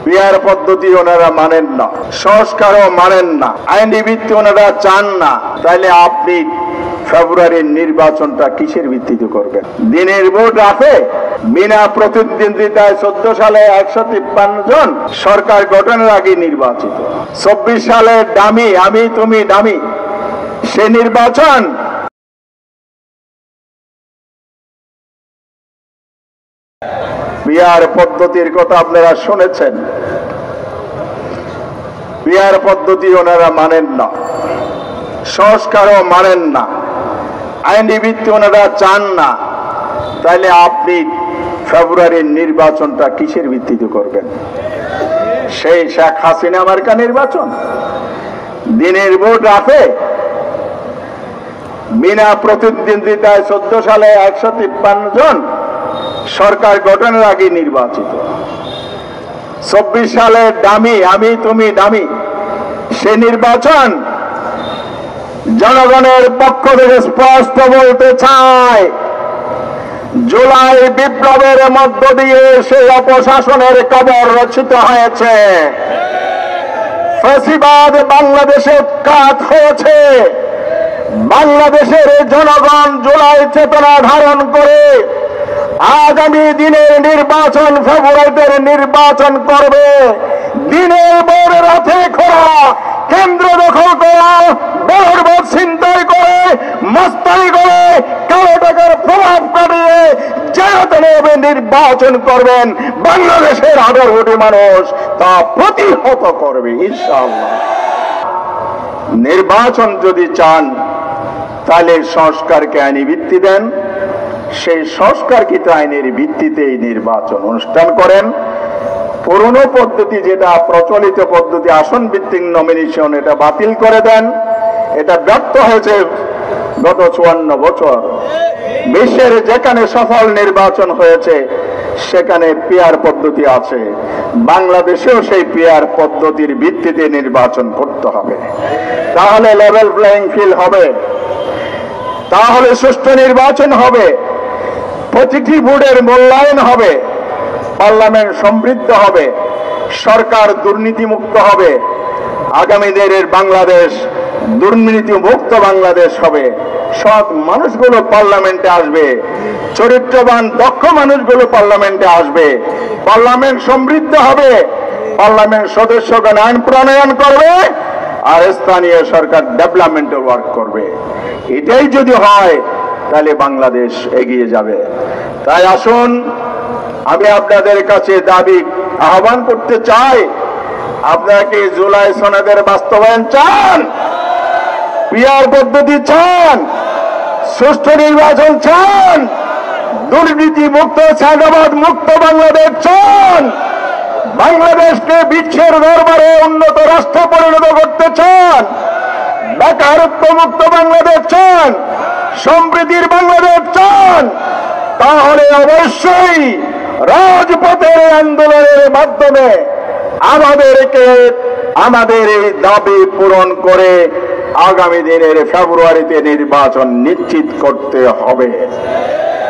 Peer পদ্ধতি ওনারা মানেন না, সংস্কারও মানেন না, আইনি ভিত্তি ওনারা চান না, তাইলে আপনি ফেব্রুয়ারির নির্বাচনটা কিসের ভিত্তিতে করবেন? দিনের ভোট রাখে বিনা প্রতিদ্বন্দ্বিতায় 14 সালে 153 জন সরকার গঠনের আগে নির্বাচিত, 24 সালে দামি আমি তুমি দামি সে নির্বাচন পিয়ার পদ্ধতির কথা আপনারা শুনেছেন। পিয়ার পদ্ধতি ওনারা মানেন না, সংস্কারও মানেন না, আইনি ভিত্তি ওনারা চান না, তাইলে আপনি ফেব্রুয়ারির নির্বাচনটা কিসের ভিত্তিতে করবেন? সেই শেখ হাসিনা মার্কা নির্বাচন? দিনের ভোট রাখে বিনা প্রতিদ্বন্দ্বিতায় 14 সালে 153 জন সরকার গঠনের আগে নির্বাচিত, 24 সালে দামি আমি তুমি দামি সে নির্বাচন জনগণের পক্ষ থেকে স্পষ্ট বলতে চায়, জুলাই বিপ্লবের মধ্য দিয়ে সেই অপশাসনের কবর রচিত হয়েছে, ফ্যাসিবাদ বাংলাদেশে উৎখাত হয়েছে। বাংলাদেশের জনগণ জুলাই চেতনা ধারণ করে আগামী দিনের নির্বাচন ফেব্রুয়ারিতে নির্বাচন করবে। দিনের পর রাতে খোলা কেন্দ্র দখল করা, বড় ছিনতাই করে, মস্তানি করে, কালো টাকার প্রভাব কাটিয়ে যারা নির্বাচন করবেন, বাংলাদেশের 18 কোটি মানুষ তা প্রতিহত করবে ইনশাআল্লাহ। নির্বাচন যদি চান তাহলে সংস্কারকে আইনি ভিত্তি দেন, সেই সংস্কারকৃত আইনের ভিত্তিতেই নির্বাচন অনুষ্ঠান করেন। পুরনো পদ্ধতি যেটা প্রচলিত পদ্ধতি আসন ভিত্তিক নমিনেশন, এটা বাতিল করে দেন। এটা ব্যর্থ হয়েছে গত 54 বছর। বিশ্বের যেখানে সফল নির্বাচন হয়েছে সেখানে পিয়ার পদ্ধতি আছে, বাংলাদেশেও সেই পিয়ার পদ্ধতির ভিত্তিতে নির্বাচন করতে হবে। তাহলে লেভেল প্লেইং ফিল্ড হবে, তাহলে সুষ্ঠু নির্বাচন হবে, প্রতিটি ভোটের মূল্যায়ন হবে, পার্লামেন্ট সমৃদ্ধ হবে, সরকার দুর্নীতিমুক্ত হবে, আগামী দিনের বাংলাদেশ দুর্নীতি মুক্ত বাংলাদেশ হবে। সৎ মানুষগুলো পার্লামেন্টে আসবে, চরিত্রবান দক্ষ মানুষগুলো পার্লামেন্টে আসবে, পার্লামেন্ট সমৃদ্ধ হবে, পার্লামেন্ট সদস্যগণ আইন প্রণয়ন করবে, আর স্থানীয় সরকার ডেভেলপমেন্টের ওয়ার্ক করবে। এটাই যদি হয় তাহলে বাংলাদেশ এগিয়ে যাবে। তাই আসুন, আমি আপনাদের কাছে দাবি আহ্বান করতে চাই, আপনারা কি জুলাই সনদের বাস্তবায়ন চান? পিয়ার পদ্ধতি চান? সুষ্ঠু নির্বাচন চান? দুর্নীতি মুক্ত চাঁদাবাদ মুক্ত বাংলাদেশ চান? বাংলাদেশকে বিশ্বের দরবারে উন্নত রাষ্ট্র পরিণত করতে চান? বেকারত্ব মুক্ত বাংলাদেশ চান? সমৃদ্ধির বাংলাদেশ চান? তাহলে অবশ্যই রাজপথের আন্দোলনের মাধ্যমে আমাদেরকে আমাদের এই দাবি পূরণ করে আগামী দিনের ফেব্রুয়ারিতে নির্বাচন নিশ্চিত করতে হবে।